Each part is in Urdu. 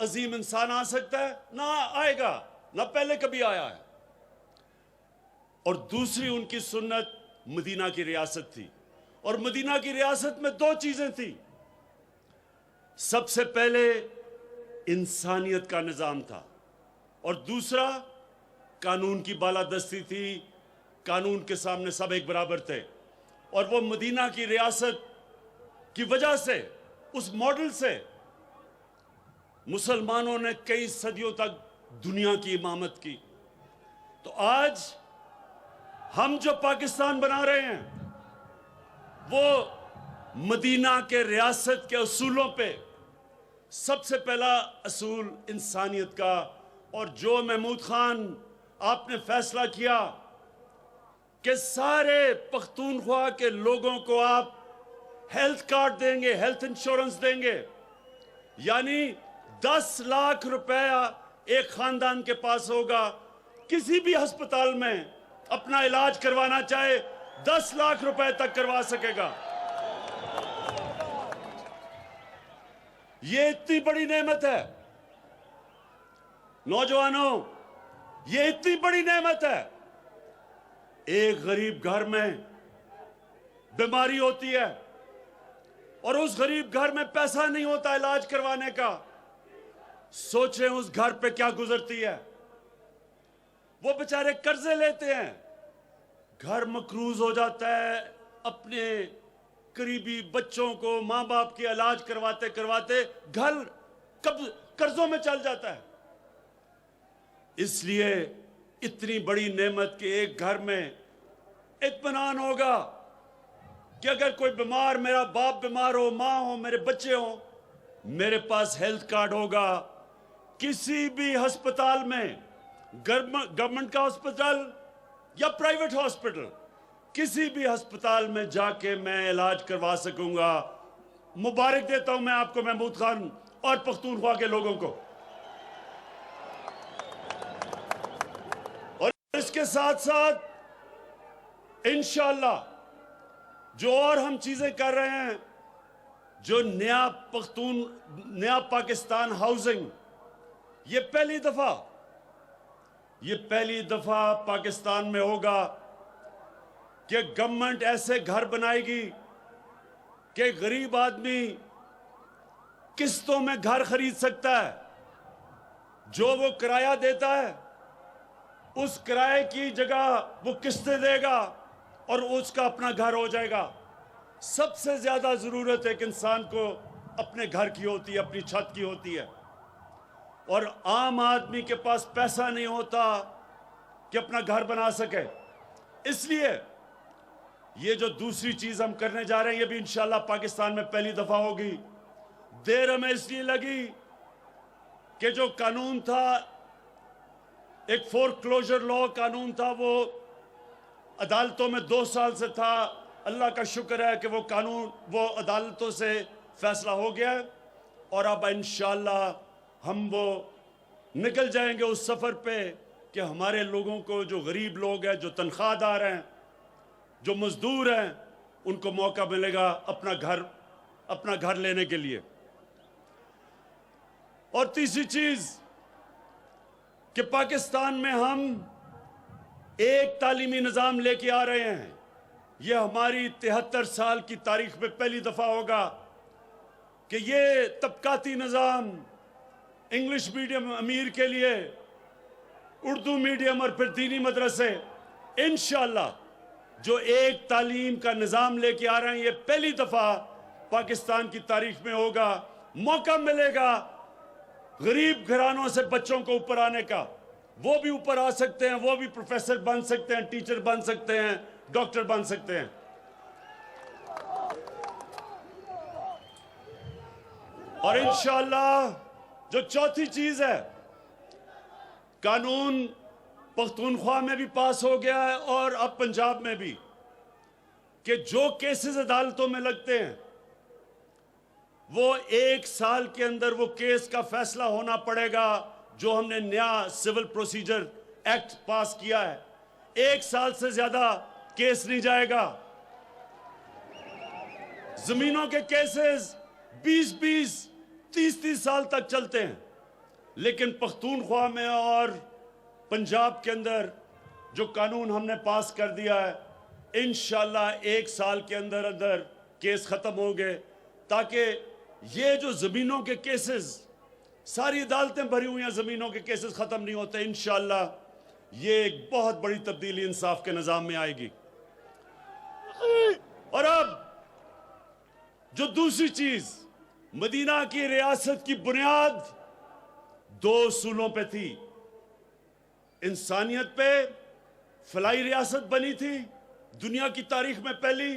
عظیم انسان آ سکتا ہے؟ نہ آئے گا، نہ پہلے کبھی آیا ہے۔ اور دوسری ان کی سنت مدینہ کی ریاست تھی، اور مدینہ کی ریاست میں دو چیزیں تھیں۔ سب سے پہلے انسانیت کا نظام تھا، اور دوسرا قانون کی بالادستی تھی، قانون کے سامنے سب ایک برابر تھے۔ اور وہ مدینہ کی ریاست کی وجہ سے، اس ماڈل سے مسلمانوں نے کئی صدیوں تک دنیا کی امامت کی۔ تو آج ہم جو پاکستان بنا رہے ہیں وہ مدینہ کے ریاست کے اصولوں پہ، سب سے پہلا اصول انسانیت کا، اور جو محمود خان آپ نے فیصلہ کیا کہ سارے پختونخوا کے لوگوں کو آپ ہیلتھ کارڈ دیں گے، ہیلتھ انشورنس دیں گے، یعنی 10 لاکھ روپیہ ایک خاندان کے پاس ہوگا، کسی بھی ہسپتال میں اپنا علاج کروانا چاہے 10 لاکھ روپے تک کروا سکے گا۔ یہ اتنی بڑی نعمت ہے نوجوانوں، یہ اتنی بڑی نعمت ہے۔ ایک غریب گھر میں بیماری ہوتی ہے اور اس غریب گھر میں پیسہ نہیں ہوتا علاج کروانے کا، سوچیں اس گھر پہ کیا گزرتی ہے۔ وہ بیچارے قرضے لیتے ہیں، گھر مقروض ہو جاتا ہے، اپنے قریبی بچوں کو، ماں باپ کی علاج کرواتے کرواتے گھر قرضوں میں چل جاتا ہے۔ اس لیے اتنی بڑی نعمت کہ ایک گھر میں اطمینان ہوگا کہ اگر کوئی بیمار، میرا باپ بیمار ہو، ماں ہو، میرے بچے ہوں، میرے پاس ہیلتھ کارڈ ہوگا، کسی بھی ہسپتال میں، گورنمنٹ کا ہسپتال یا پرائیویٹ ہسپتال، کسی بھی ہسپتال میں جا کے میں علاج کروا سکوں گا۔ مبارک دیتا ہوں میں آپ کو، محمود خان اور پختونخوا کے لوگوں کو۔ اور اس کے ساتھ ساتھ انشاءاللہ جو اور ہم چیزیں کر رہے ہیں، جو نیا پاکستان ہاؤسنگ، یہ پہلی دفعہ پاکستان میں ہوگا کہ گورنمنٹ ایسے گھر بنائے گی کہ غریب آدمی قسطوں میں گھر خرید سکتا ہے، جو وہ کرایہ دیتا ہے اس کرائے کی جگہ وہ قسطیں دے گا اور اس کا اپنا گھر ہو جائے گا۔ سب سے زیادہ ضرورت ایک انسان کو اپنے گھر کی ہوتی ہے، اپنی چھت کی ہوتی ہے، اور عام آدمی کے پاس پیسہ نہیں ہوتا کہ اپنا گھر بنا سکے۔ اس لیے یہ جو دوسری چیز ہم کرنے جا رہے ہیں، یہ بھی انشاءاللہ پاکستان میں پہلی دفعہ ہوگی۔ دیر ہمیں اس لیے لگی کہ جو قانون تھا، ایک فور کلوجر لا قانون تھا، وہ عدالتوں میں 2 سال سے تھا۔ اللہ کا شکر ہے کہ وہ قانون، وہ عدالتوں سے فیصلہ ہو گیا ہے، اور اب انشاءاللہ ہم وہ نکل جائیں گے اس سفر پہ کہ ہمارے لوگوں کو، جو غریب لوگ ہیں، جو تنخواہ دار ہیں، جو مزدور ہیں، ان کو موقع ملے گا اپنا گھر لینے کے لیے۔ اور تیسری چیز کہ پاکستان میں ہم ایک تعلیمی نظام لے کے آ رہے ہیں۔ یہ ہماری 73 سال کی تاریخ میں پہلی دفعہ ہوگا کہ یہ طبقاتی نظام، انگلش میڈیم امیر کے لیے، اردو میڈیم اور پھر دینی مدرسے، انشاءاللہ جو ایک تعلیم کا نظام لے کے آ رہے ہیں، یہ پہلی دفعہ پاکستان کی تاریخ میں ہوگا۔ موقع ملے گا غریب گھرانوں سے بچوں کو اوپر آنے کا، وہ بھی اوپر آ سکتے ہیں، وہ بھی پروفیسر بن سکتے ہیں، ٹیچر بن سکتے ہیں، ڈاکٹر بن سکتے ہیں۔ اور انشاءاللہ جو چوتھی چیز ہے، قانون پختونخوا میں بھی پاس ہو گیا ہے اور اب پنجاب میں بھی، کہ جو کیسز عدالتوں میں لگتے ہیں وہ 1 سال کے اندر وہ کیس کا فیصلہ ہونا پڑے گا۔ جو ہم نے نیا سول پروسیجر ایکٹ پاس کیا ہے، 1 سال سے زیادہ کیس نہیں جائے گا۔ زمینوں کے کیسز 20-20 30-30 سال تک چلتے ہیں، لیکن پختونخوا میں اور پنجاب کے اندر جو قانون ہم نے پاس کر دیا ہے، انشاءاللہ 1 سال کے اندر اندر کیس ختم ہوں گے، تاکہ یہ جو زمینوں کے کیسز، ساری عدالتیں بھری ہوئی ہیں، زمینوں کے کیسز ختم نہیں ہوتے. انشاءاللہ یہ ایک بہت بڑی تبدیلی انصاف کے نظام میں آئے گی. اور اب جو دوسری چیز، مدینہ کی ریاست کی بنیاد 2 اصولوں پہ تھی. انسانیت پہ فلاحی ریاست بنی تھی، دنیا کی تاریخ میں پہلی،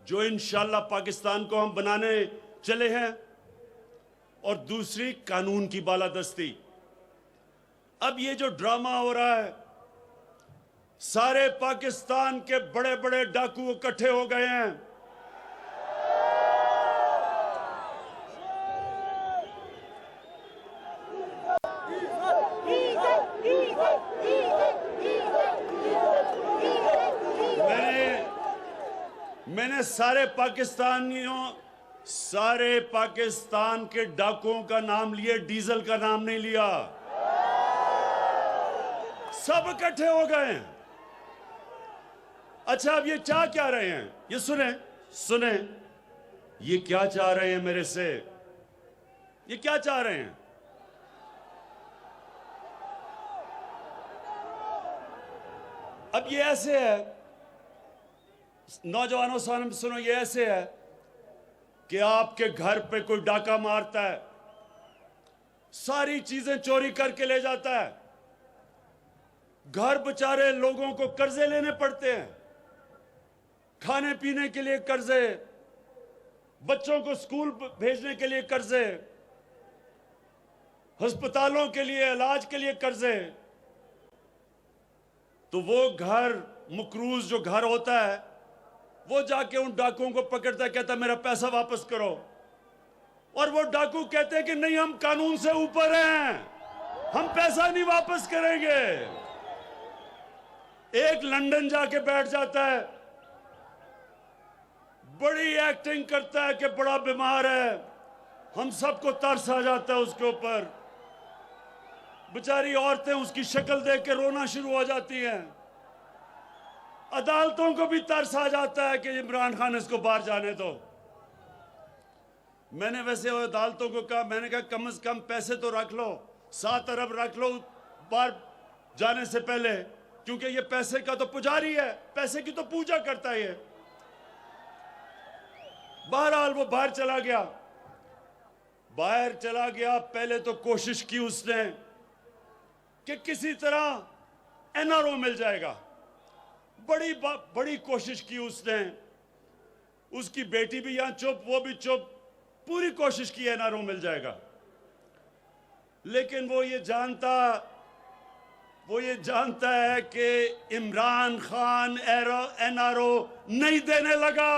جو انشاءاللہ پاکستان کو ہم بنانے چلے ہیں. اور دوسری قانون کی بالادستی. اب یہ جو ڈرامہ ہو رہا ہے، سارے پاکستان کے بڑے بڑے ڈاکو اکٹھے ہو گئے ہیں. میں نے سارے پاکستان کے ڈاکوؤں کا نام لیے، ڈیزل کا نام نہیں لیا. سب اکٹھے ہو گئے ہیں. اچھا، اب یہ چاہ کیا رہے ہیں؟ یہ سنیں یہ کیا چاہ رہے ہیں میرے سے؟ یہ کیا چاہ رہے ہیں؟ اب یہ ایسے ہے، نوجوانوں سنو، یہ ایسے ہے کہ آپ کے گھر پہ کوئی ڈاکہ مارتا ہے، ساری چیزیں چوری کر کے لے جاتا ہے، گھر بچارے لوگوں کو قرضے لینے پڑتے ہیں، کھانے پینے کے لیے قرضے، بچوں کو اسکول بھیجنے کے لیے قرضے، ہسپتالوں کے لیے علاج کے لیے قرضے. تو وہ گھر، مقروض جو گھر ہوتا ہے، وہ جا کے ان ڈاکوؤں کو پکڑتا ہے، کہتا ہے میرا پیسہ واپس کرو. اور وہ ڈاکو کہتے ہیں کہ نہیں، ہم قانون سے اوپر ہیں، ہم پیسہ نہیں واپس کریں گے. ایک لندن جا کے بیٹھ جاتا ہے، بڑی ایکٹنگ کرتا ہے کہ بڑا بیمار ہے، ہم سب کو ترس آ جاتا ہے اس کے اوپر. بیچاری عورتیں اس کی شکل دیکھ کے رونا شروع ہو جاتی ہیں. عدالتوں کو بھی ترس آ جاتا ہے کہ عمران خان اس کو باہر جانے دو. میں نے ویسے عدالتوں کو کہا، میں نے کہا کم از کم پیسے تو رکھ لو، 7 ارب رکھ لو باہر جانے سے پہلے، کیونکہ یہ پیسے کا تو پجاری ہے، پیسے کی تو پوجا کرتا ہے یہ. بہرحال وہ باہر چلا گیا. پہلے تو کوشش کی اس نے کہ کسی طرح این آر او مل جائے گا، بڑی کوشش کی اس نے. اس کی بیٹی بھی یہاں چپ، وہ بھی چپ، پوری کوشش کی این آر او مل جائے گا. لیکن وہ یہ جانتا ہے کہ Imran Khan N R O نہیں دینے لگا.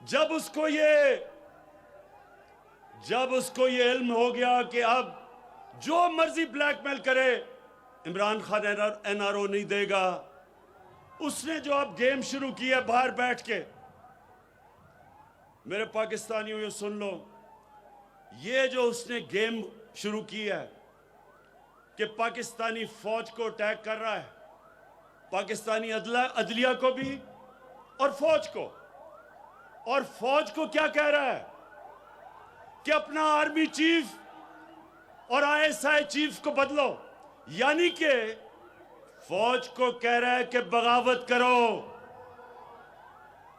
جب اس کو یہ علم ہو گیا کہ اب جو مرضی بلیک میل کرے Imran Khan N R O نہیں دے گا، اس نے جو اب گیم شروع کی ہے باہر بیٹھ کے. میرے پاکستانیوں یہ سن لو، یہ جو اس نے گیم شروع کی ہے کہ پاکستانی فوج کو اٹیک کر رہا ہے، پاکستانی عدلیہ کو بھی اور فوج کو کیا کہہ رہا ہے کہ اپنا آرمی چیف اور ISI چیف کو بدلو. یعنی کہ فوج کو کہہ رہا ہے کہ بغاوت کرو.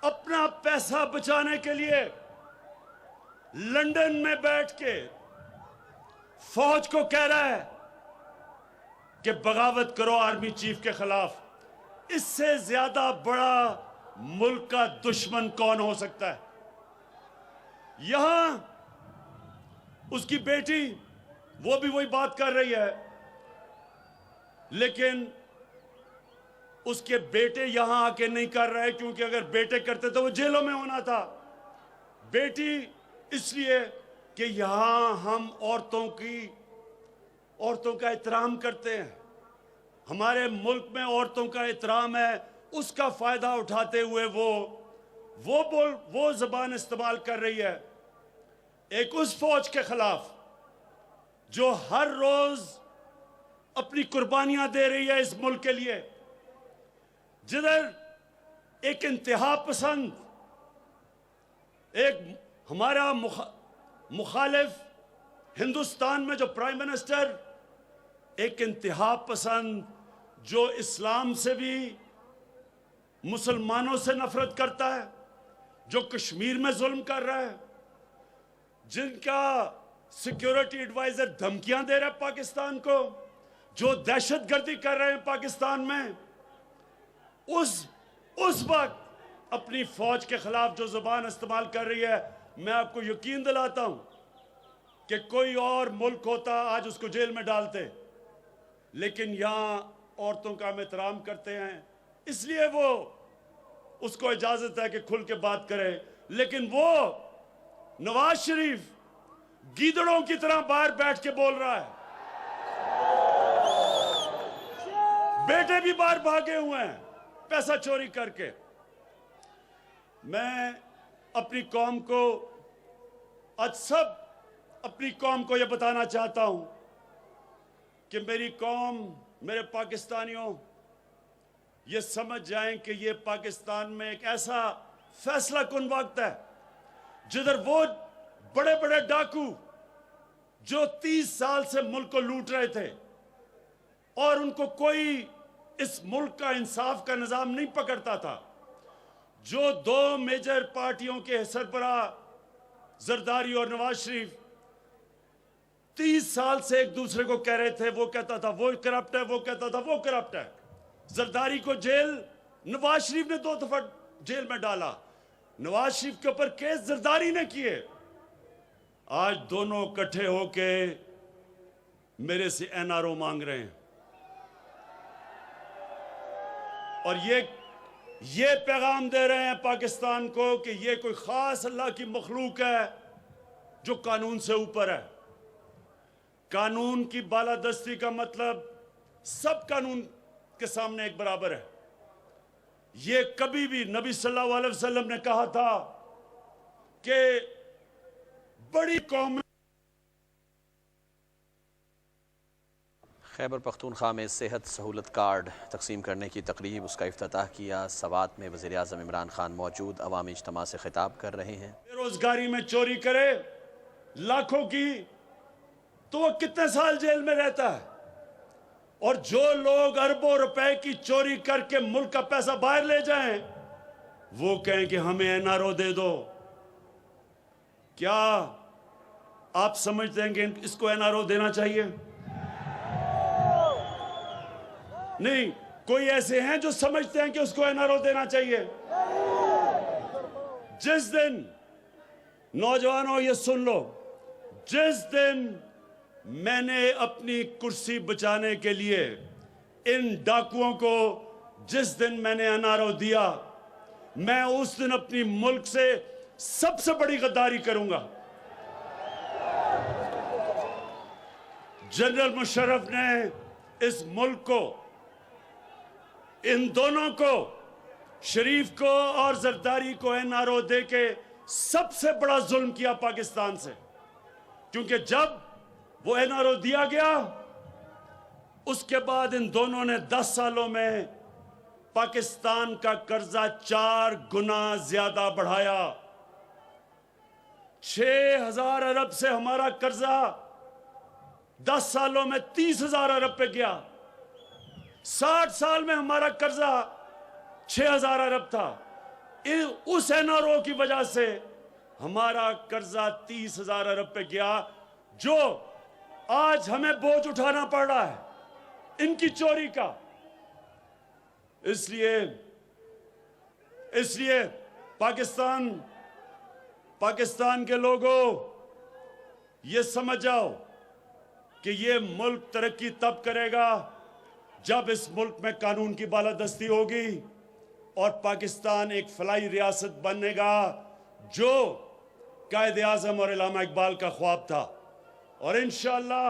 اپنا پیسہ بچانے کے لیے لندن میں بیٹھ کے فوج کو کہہ رہا ہے کہ بغاوت کرو آرمی چیف کے خلاف. اس سے زیادہ بڑا ملک کا دشمن کون ہو سکتا ہے؟ یہاں اس کی بیٹی، وہ بھی وہی بات کر رہی ہے، لیکن اس کے بیٹے یہاں آ کے نہیں کر رہے، کیونکہ اگر بیٹے کرتے تو وہ جیلوں میں ہونا تھا. بیٹی اس لیے کہ یہاں ہم عورتوں کا احترام کرتے ہیں، ہمارے ملک میں عورتوں کا احترام ہے. اس کا فائدہ اٹھاتے ہوئے وہ زبان استعمال کر رہی ہے ایک اس فوج کے خلاف جو ہر روز اپنی قربانیاں دے رہی ہے اس ملک کے لیے، جدھر ایک انتہا پسند، ایک ہمارا مخالف ہندوستان میں جو پرائم منسٹر، ایک انتہا پسند جو اسلام سے بھی مسلمانوں سے نفرت کرتا ہے، جو کشمیر میں ظلم کر رہا ہے، جن کا سیکیورٹی ایڈوائزر دھمکیاں دے رہا ہے پاکستان کو، جو دہشت گردی کر رہے ہیں پاکستان میں، اس وقت اپنی فوج کے خلاف جو زبان استعمال کر رہی ہے، میں آپ کو یقین دلاتا ہوں کہ کوئی اور ملک ہوتا آج اس کو جیل میں ڈالتے، لیکن یہاں عورتوں کا ہم احترام کرتے ہیں، اس لیے وہ اس کو اجازت ہے کہ کھل کے بات کرے، لیکن وہ نواز شریف گیدڑوں کی طرح باہر بیٹھ کے بول رہا ہے، بیٹے بھی باہر بھاگے ہوئے ہیں پیسہ چوری کر کے۔ میں اپنی قوم کو اپنی قوم کو یہ بتانا چاہتا ہوں کہ میری قوم، میرے پاکستانیوں، یہ سمجھ جائیں کہ یہ پاکستان میں ایک ایسا فیصلہ کن وقت ہے جدھر وہ بڑے بڑے ڈاکو جو 30 سال سے ملک کو لوٹ رہے تھے اور ان کو کوئی اس ملک کا انصاف کا نظام نہیں پکڑتا تھا، جو 2 میجر پارٹیوں کے سربراہ زرداری اور نواز شریف 30 سال سے ایک دوسرے کو کہہ رہے تھے، وہ کہتا تھا وہ کرپٹ ہے، وہ کہتا تھا وہ کرپٹ ہے، زرداری کو جیل نواز شریف نے 2 دفعہ جیل میں ڈالا، نواز شریف کے اوپر کیس زرداری نے کیے، آج دونوں اکٹھے ہو کے میرے سے این آر او مانگ رہے ہیں، اور یہ پیغام دے رہے ہیں پاکستان کو کہ یہ کوئی خاص اللہ کی مخلوق ہے جو قانون سے اوپر ہے۔ قانون کی بالادستی کا مطلب سب قانون کے سامنے ایک برابر ہے۔ یہ کبھی بھی نبی صلی اللہ علیہ وسلم نے کہا تھا کہ بڑی قوم خیبر پختونخوا میں صحت سہولت کارڈ تقسیم کرنے کی تقریب، اس کا افتتاح کیا۔ سوات میں وزیراعظم عمران خان موجود، عوامی اجتماع سے خطاب کر رہے ہیں۔ بے روزگاری میں چوری کرے لاکھوں کی تو وہ کتنے سال جیل میں رہتا ہے، اور جو لوگ اربوں روپے کی چوری کر کے ملک کا پیسہ باہر لے جائیں وہ کہیں کہ ہمیں این آر او دے دو۔ کیا آپ سمجھتے ہیں کہ اس کو این آر او دینا چاہیے؟ نہیں، کوئی ایسے ہیں جو سمجھتے ہیں کہ اس کو این آر او دینا چاہیے؟ جس دن، نوجوانوں یہ سن لو، جس دن میں نے اپنی کرسی بچانے کے لیے ان ڈاکوؤں کو جس دن میں نے این آر او دیا، میں اس دن اپنی ملک سے سب سے بڑی غداری کروں گا۔ جنرل مشرف نے اس ملک کو، ان دونوں کو، شریف کو اور زرداری کو این آر او دے کے سب سے بڑا ظلم کیا پاکستان سے، کیونکہ جب وہ این آر او دیا گیا اس کے بعد ان دونوں نے 10 سالوں میں پاکستان کا قرضہ 4 گنا زیادہ بڑھایا۔ 6,000 ارب سے ہمارا قرضہ 10 سالوں میں 30,000 ارب پہ گیا۔ 60 سال میں ہمارا قرضہ 6,000 ارب تھا، اس این آر او کی وجہ سے ہمارا قرضہ 30,000 ارب پہ گیا، جو آج ہمیں بوجھ اٹھانا پڑ رہا ہے ان کی چوری کا۔ اس لیے پاکستان کے لوگوں یہ سمجھ جاؤ کہ یہ ملک ترقی تب کرے گا جب اس ملک میں قانون کی بالادستی ہوگی اور پاکستان ایک فلاحی ریاست بنے گا، جو قائد اعظم اور علامہ اقبال کا خواب تھا۔ اور انشاءاللہ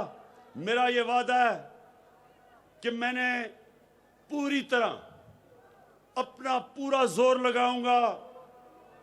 میرا یہ وعدہ ہے کہ میں نے پوری طرح اپنا پورا زور لگاؤں گا